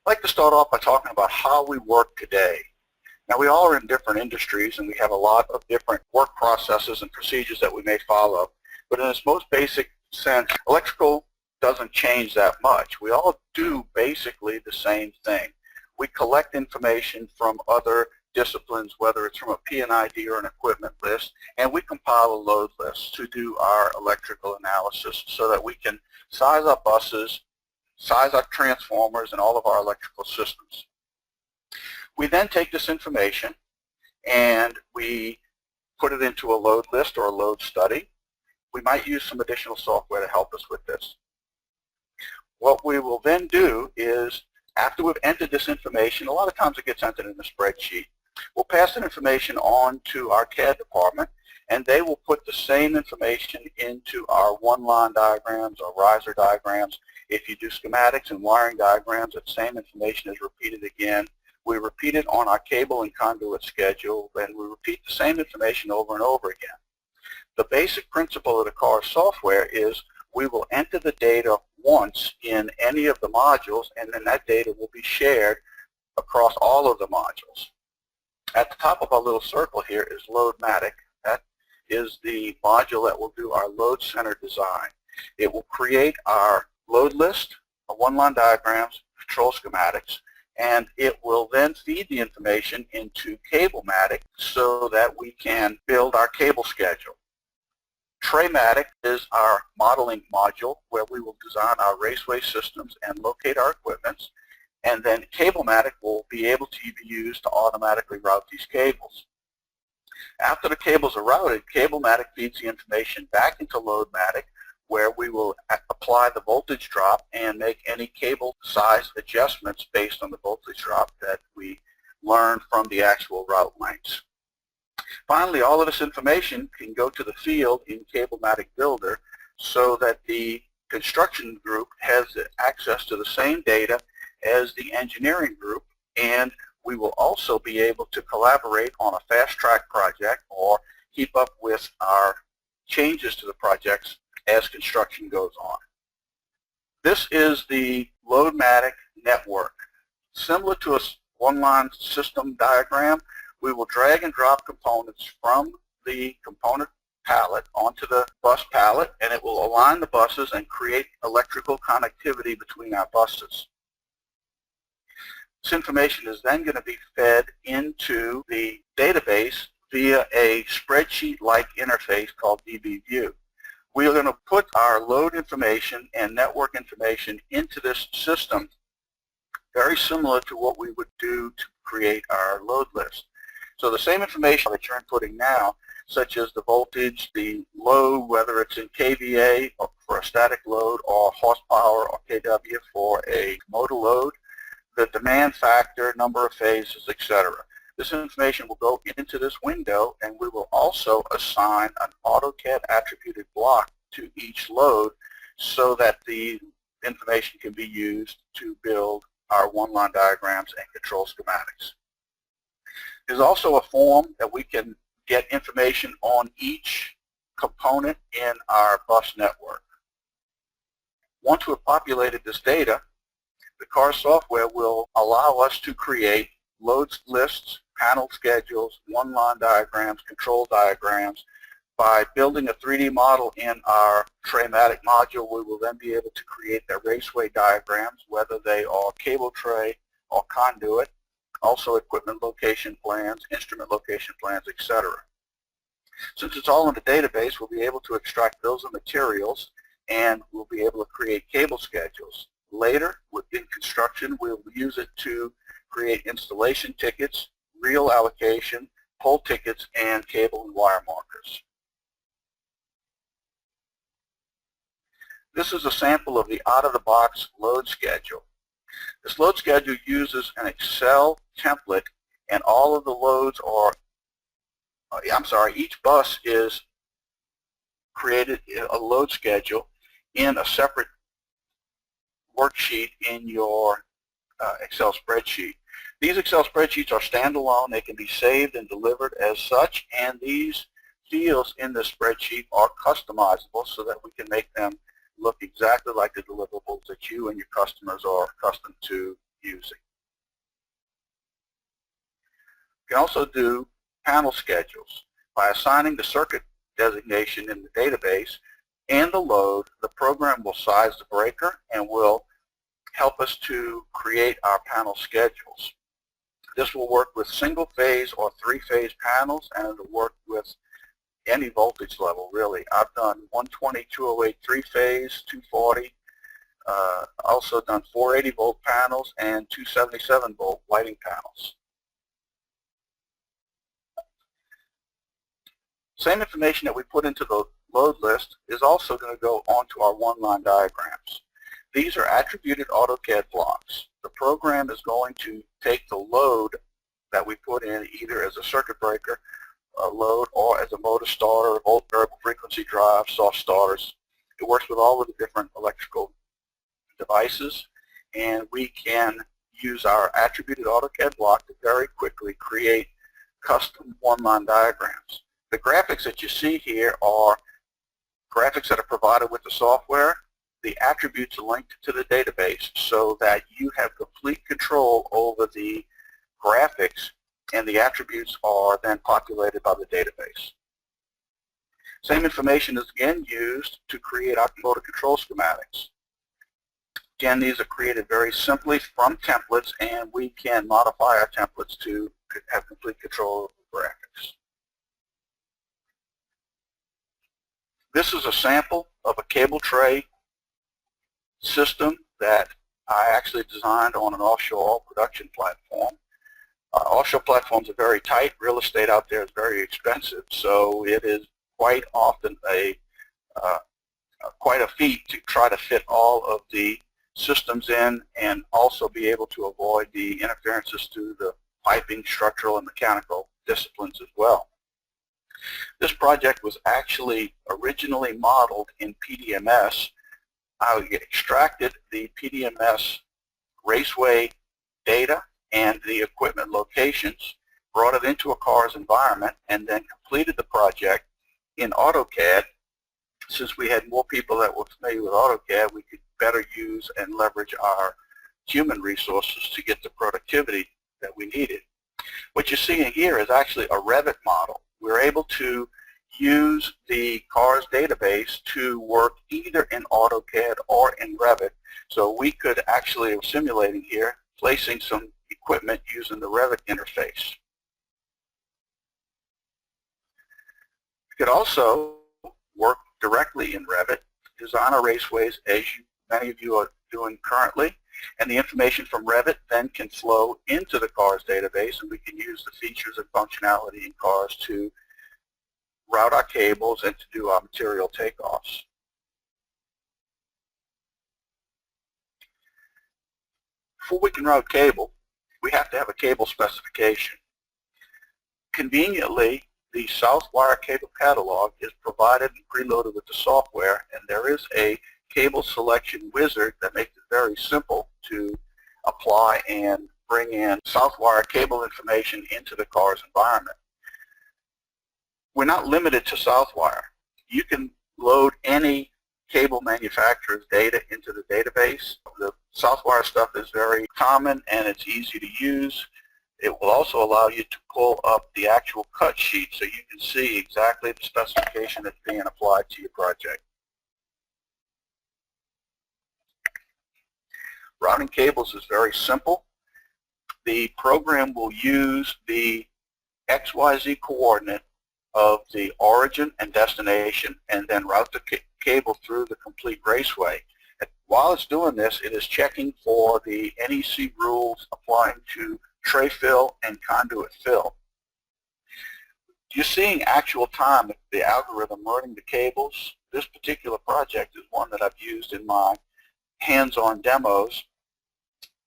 like to start off by talking about how we work today. Now, we all are in different industries, and we have a lot of different work processes and procedures that we may follow. But in its most basic sense, electrical doesn't change that much. We all do basically the same thing. We collect information from other disciplines, whether it's from a P&ID or an equipment list, and we compile a load list to do our electrical analysis so that we can size our buses, size our transformers, and all of our electrical systems. We then take this information and we put it into a load list or a load study. We might use some additional software to help us with this. What we will then do is, after we've entered this information, a lot of times it gets entered in a spreadsheet, we'll pass that information on to our CAD department, and they will put the same information into our one-line diagrams or riser diagrams. If you do schematics and wiring diagrams, that same information is repeated again. We repeat it on our cable and conduit schedule, and we repeat the same information over and over again. The basic principle of the car software is we will enter the data once in any of the modules, and then that data will be shared across all of the modules. At the top of our little circle here is Loadmatic. That is the module that will do our load center design. It will create our load list, our one-line diagrams, control schematics, and it will then feed the information into Cablematic so that we can build our cable schedule. Traymatic is our modeling module where we will design our Raceway systems and locate our equipments, and then Cablematic will be able to be used to automatically route these cables. After the cables are routed, Cablematic feeds the information back into Loadmatic, where we will apply the voltage drop and make any cable size adjustments based on the voltage drop that we learn from the actual route lengths. Finally, all of this information can go to the field in Cablematic Builder so that the construction group has access to the same data as the engineering group, and we will also be able to collaborate on a fast-track project or keep up with our changes to the projects as construction goes on. This is the Loadmatic network. Similar to a one-line system diagram, we will drag and drop components from the component pallet onto the bus pallet, and it will align the buses and create electrical connectivity between our buses. This information is then going to be fed into the database via a spreadsheet-like interface called DBView. We are going to put our load information and network information into this system very similar to what we would do to create our load list. So the same information that you're inputting now, such as the voltage, the load, whether it's in kVA for a static load or horsepower or kW for a motor load, the demand factor, number of phases, etc. This information will go into this window, and we will also assign an AutoCAD attributed block to each load so that the information can be used to build our one-line diagrams and control schematics. There's also a form that we can get information on each component in our bus network. Once we've populated this data, the car software will allow us to create load lists, panel schedules, one-line diagrams, control diagrams. By building a 3D model in our Traymatic module, we will then be able to create the Raceway diagrams, whether they are cable tray or conduit, also equipment location plans, instrument location plans, etc. Since it's all in the database, we'll be able to extract bills of materials, and we'll be able to create cable schedules. Later, within construction, we'll use it to create installation tickets, reel allocation, pole tickets, and cable and wire markers. This is a sample of the out-of-the-box load schedule. This load schedule uses an Excel template, and all of the loads are, each bus is created a load schedule in a separate worksheet in your Excel spreadsheet. These Excel spreadsheets are standalone. They can be saved and delivered as such, and these fields in the spreadsheet are customizable so that we can make them look exactly like the deliverables that you and your customers are accustomed to using. You can also do panel schedules. By assigning the circuit designation in the database and the load, the program will size the breaker and will help us to create our panel schedules. This will work with single-phase or three-phase panels, and it will work with any voltage level, really. I've done 120, 208 three-phase, 240, also done 480 volt panels and 277 volt lighting panels. Same information that we put into the load list is also going to go onto our one-line diagrams. These are attributed AutoCAD blocks. The program is going to take the load that we put in either as a circuit breaker load or as a motor starter, volt variable frequency drive, soft starters. It works with all of the different electrical devices, and we can use our attributed AutoCAD block to very quickly create custom one-line diagrams. The graphics that you see here are graphics that are provided with the software. The attributes are linked to the database so that you have complete control over the graphics, and the attributes are then populated by the database. Same information is again used to create our motor control schematics. Again, these are created very simply from templates, and we can modify our templates to have complete control of the graphics. This is a sample of a cable tray system that I actually designed on an offshore oil production platform. Offshore platforms are very tight. Real estate out there is very expensive, so it is quite often quite a feat to try to fit all of the systems in and also be able to avoid the interferences to the piping, structural, and mechanical disciplines as well. This project was actually originally modeled in PDMS. I extracted the PDMS Raceway data and the equipment locations, brought it into a car's environment, and then completed the project in AutoCAD. Since we had more people that were familiar with AutoCAD, we could better use and leverage our human resources to get the productivity that we needed. What you're seeing here is actually a Revit model. We're able to use the car's database to work either in AutoCAD or in Revit. So we could actually, we're simulating here, placing some equipment using the Revit interface. We could also work directly in Revit, design our raceways as many of you are doing currently, and the information from Revit then can flow into the car's database, and we can use the features and functionality in cars to route our cables and to do our material takeoffs. Before we can route cable, we have to have a cable specification. Conveniently, the Southwire cable catalog is provided and preloaded with the software, and there is a cable selection wizard that makes it very simple to apply and bring in Southwire cable information into the car's environment. We're not limited to Southwire. You can load any cable manufacturer's data into the database. The Southwire stuff is very common and it's easy to use. It will also allow you to pull up the actual cut sheet so you can see exactly the specification that's being applied to your project. Routing cables is very simple. The program will use the XYZ coordinate of the origin and destination and then route the cable through the complete raceway. And while it's doing this, it is checking for the NEC rules applying to tray fill and conduit fill. You're seeing actual time the algorithm learning the cables. This particular project is one that I've used in my hands-on demos.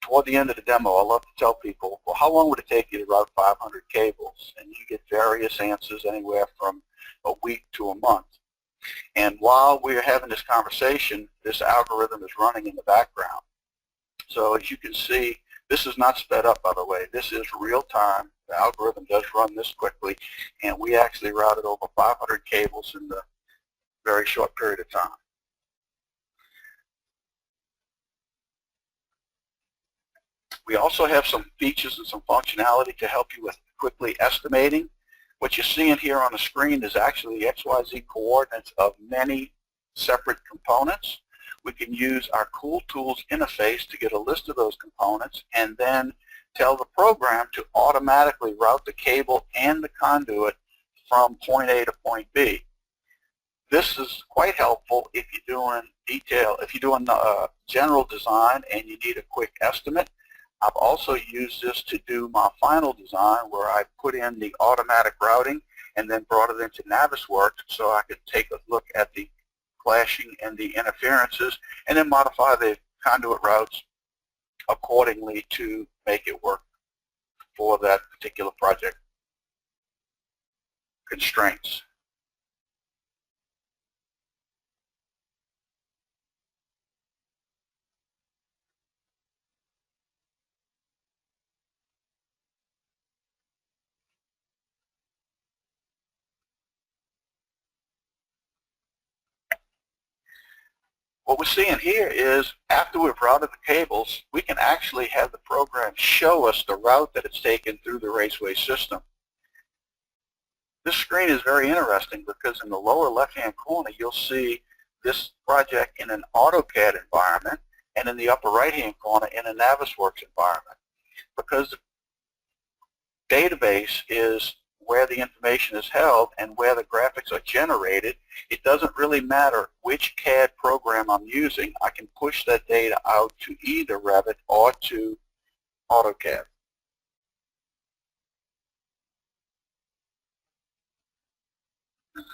Toward the end of the demo, I love to tell people, well, how long would it take you to route 500 cables? And you get various answers anywhere from a week to a month. And while we're having this conversation, this algorithm is running in the background. So as you can see, this is not sped up, by the way. This is real time. The algorithm does run this quickly, and we actually routed over 500 cables in a very short period of time. We also have some features and some functionality to help you with quickly estimating. What you're seeing here on the screen is actually the XYZ coordinates of many separate components. We can use our Cool Tools interface to get a list of those components and then tell the program to automatically route the cable and the conduit from point A to point B. This is quite helpful if you're doing general design and you need a quick estimate. I've also used this to do my final design where I put in the automatic routing and then brought it into Navisworks so I could take a look at the clashing and the interferences and then modify the conduit routes accordingly to make it work for that particular project constraints. What we're seeing here is after we've routed the cables, we can actually have the program show us the route that it's taken through the Raceway system. This screen is very interesting because in the lower left-hand corner, you'll see this project in an AutoCAD environment and in the upper right-hand corner in a Navisworks environment. Because the database is where the information is held and where the graphics are generated, it doesn't really matter which CAD program I'm using. I can push that data out to either Revit or to AutoCAD. You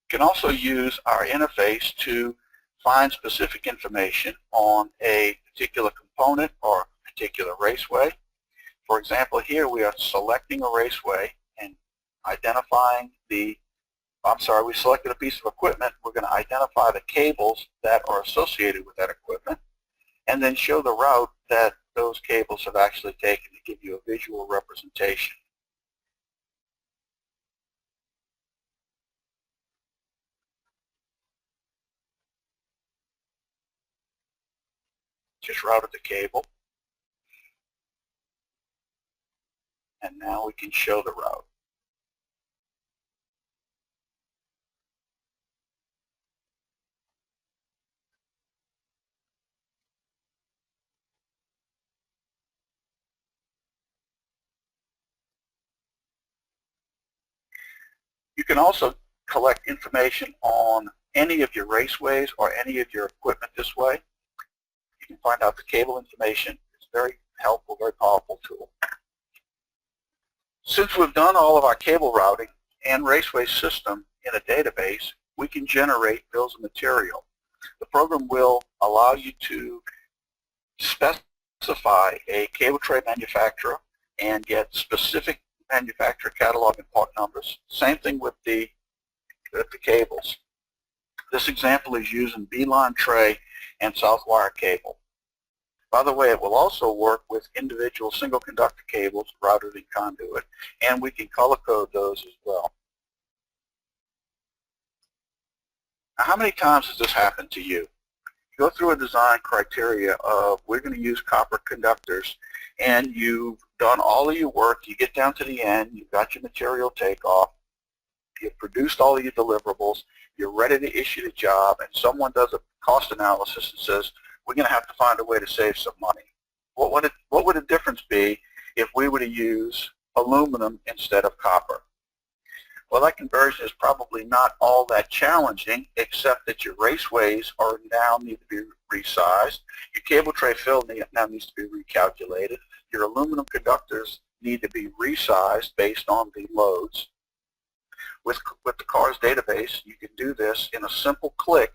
can also use our interface to find specific information on a particular component or a particular raceway. For example, here we are selecting a raceway and identifying we selected a piece of equipment. We're going to identify the cables that are associated with that equipment and then show the route that those cables have actually taken to give you a visual representation. Just routed the cable. And now we can show the route. You can also collect information on any of your raceways or any of your equipment this way. You can find out the cable information. It's very helpful, very powerful tool. Since we've done all of our cable routing and raceway system in a database, we can generate bills of material. The program will allow you to specify a cable tray manufacturer and get specific manufacturer catalog and part numbers. Same thing with the cables. This example is using B-line tray and Southwire cable. By the way, it will also work with individual single conductor cables routed in Conduit, and we can color code those as well. Now, how many times has this happened to you? You go through a design criteria of we're going to use copper conductors, and you've done all of your work, you get down to the end, you've got your material takeoff, you've produced all of your deliverables, you're ready to issue the job, and someone does a cost analysis and says, we're going to have to find a way to save some money. What would the difference be if we were to use aluminum instead of copper? Well, that conversion is probably not all that challenging, except that your raceways are now need to be resized. Your cable tray fill now needs to be recalculated. Your aluminum conductors need to be resized based on the loads. With the CARS database, you can do this in a simple click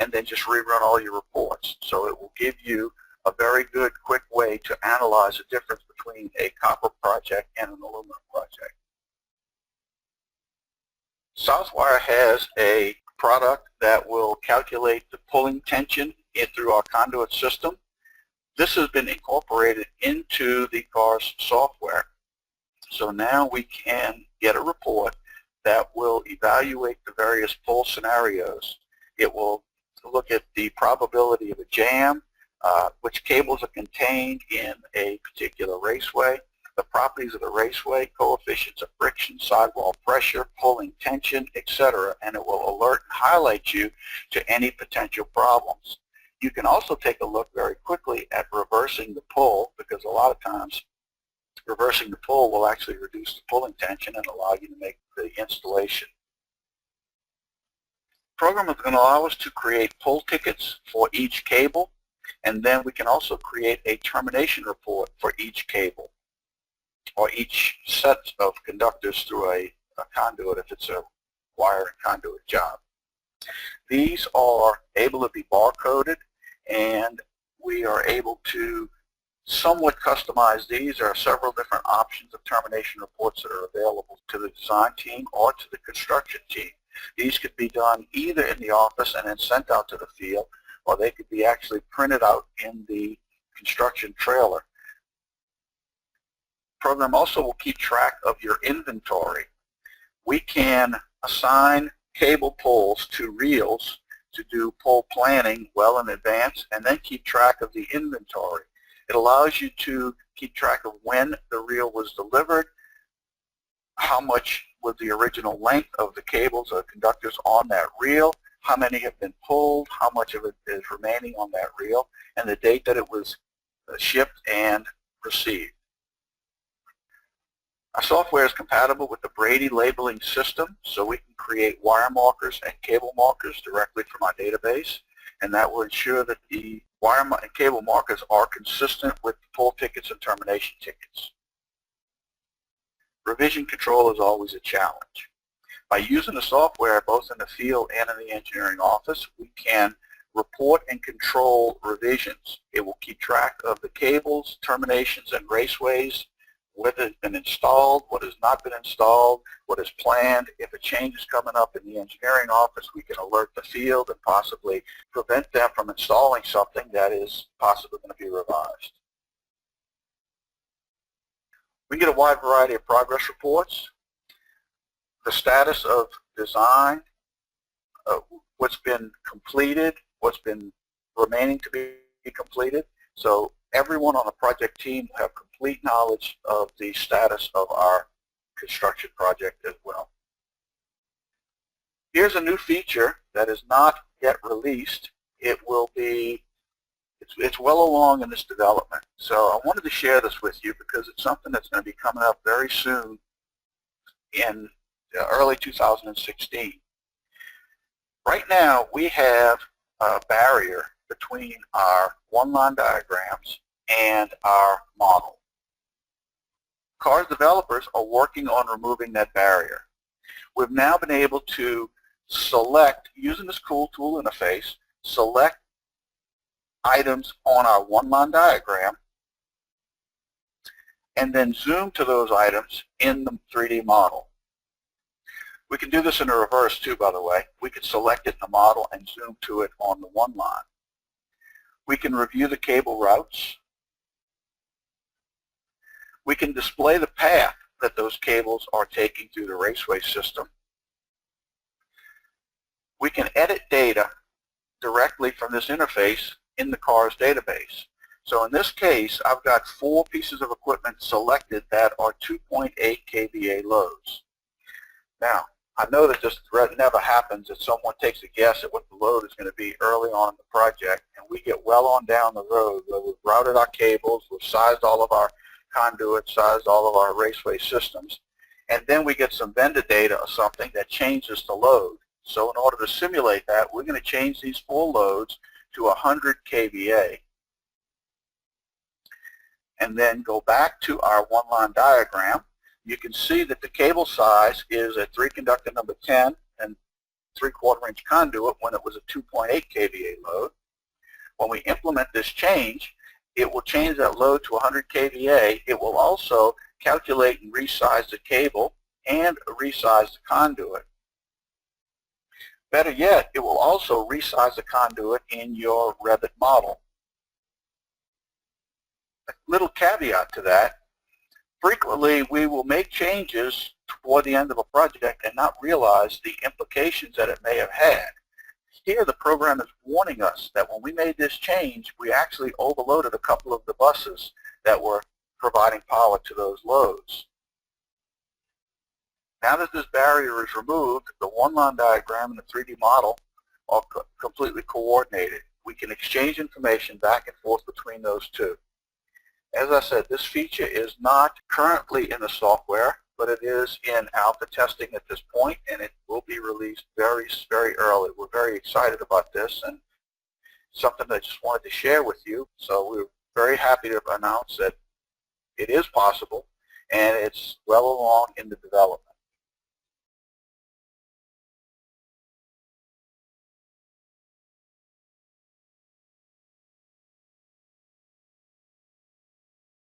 and then just rerun all your reports. So it will give you a very good, quick way to analyze the difference between a copper project and an aluminum project. Southwire has a product that will calculate the pulling tension through our conduit system. This has been incorporated into the CARS software. So now we can get a report that will evaluate the various pull scenarios. It will look at the probability of a jam, which cables are contained in a particular raceway, the properties of the raceway, coefficients of friction, sidewall pressure, pulling tension, etc., and it will alert and highlight you to any potential problems. You can also take a look very quickly at reversing the pull, because a lot of times reversing the pull will actually reduce the pulling tension and allow you to make the installation. The program is going to allow us to create pull tickets for each cable, and then we can also create a termination report for each cable or each set of conductors through a conduit if it's a wire and conduit job. These are able to be bar-coded, and we are able to somewhat customize these. There are several different options of termination reports that are available to the design team or to the construction team. These could be done either in the office and then sent out to the field, or they could be actually printed out in the construction trailer. The program also will keep track of your inventory. We can assign cable pulls to reels to do pull planning well in advance, and then keep track of the inventory. It allows you to keep track of when the reel was delivered, how much was the original length of the cables or conductors on that reel, how many have been pulled, how much of it is remaining on that reel, and the date that it was shipped and received. Our software is compatible with the Brady labeling system, so we can create wire markers and cable markers directly from our database, and that will ensure that the wire and cable markers are consistent with the pull tickets and termination tickets. Revision control is always a challenge. By using the software both in the field and in the engineering office, we can report and control revisions. It will keep track of the cables, terminations, and raceways, what has been installed, what has not been installed, what is planned. If a change is coming up in the engineering office, we can alert the field and possibly prevent them from installing something that is possibly going to be revised. We get a wide variety of progress reports, the status of design, what's been completed, what's been remaining to be completed. So everyone on the project team will have complete knowledge of the status of our construction project as well. Here's a new feature that is not yet released. It will be, it's well along in this development. So I wanted to share this with you because it's something that's going to be coming up very soon in early 2016. Right now we have a barrier between our one-line diagrams and our model. CARS developers are working on removing that barrier. We've now been able to select, using this cool tool interface, select items on our one-line diagram and then zoom to those items in the 3D model. We can do this in a reverse too, by the way. We could select it in the model and zoom to it on the one line. We can review the cable routes. We can display the path that those cables are taking through the Raceway system. We can edit data directly from this interface in the CARS database. So in this case, I've got 4 pieces of equipment selected that are 2.8 kVA loads. Now, I know that this never happens that someone takes a guess at what the load is going to be early on in the project, and we get well on down the road where we've routed our cables, we've sized all of our conduits, sized all of our Raceway systems, and then we get some vendor data or something that changes the load. So in order to simulate that, we're going to change these 4 loads to 100 kVA and then go back to our one-line diagram. You can see that the cable size is a 3-conductor number 10 and 3/4 inch conduit when it was a 2.8 kVA load. When we implement this change, it will change that load to 100 kVA. It will also calculate and resize the cable and resize the conduit. Better yet, it will also resize the conduit in your Revit model. A little caveat to that, frequently we will make changes toward the end of a project and not realize the implications that it may have had. Here the program is warning us that when we made this change, we actually overloaded a couple of the buses that were providing power to those loads. Now that this barrier is removed, the one-line diagram and the 3D model are completely coordinated. We can exchange information back and forth between those two. As I said, this feature is not currently in the software, but it is in alpha testing at this point, and it will be released very, very early. We're very excited about this, and something I just wanted to share with you. So we're very happy to announce that it is possible, and it's well along in the development.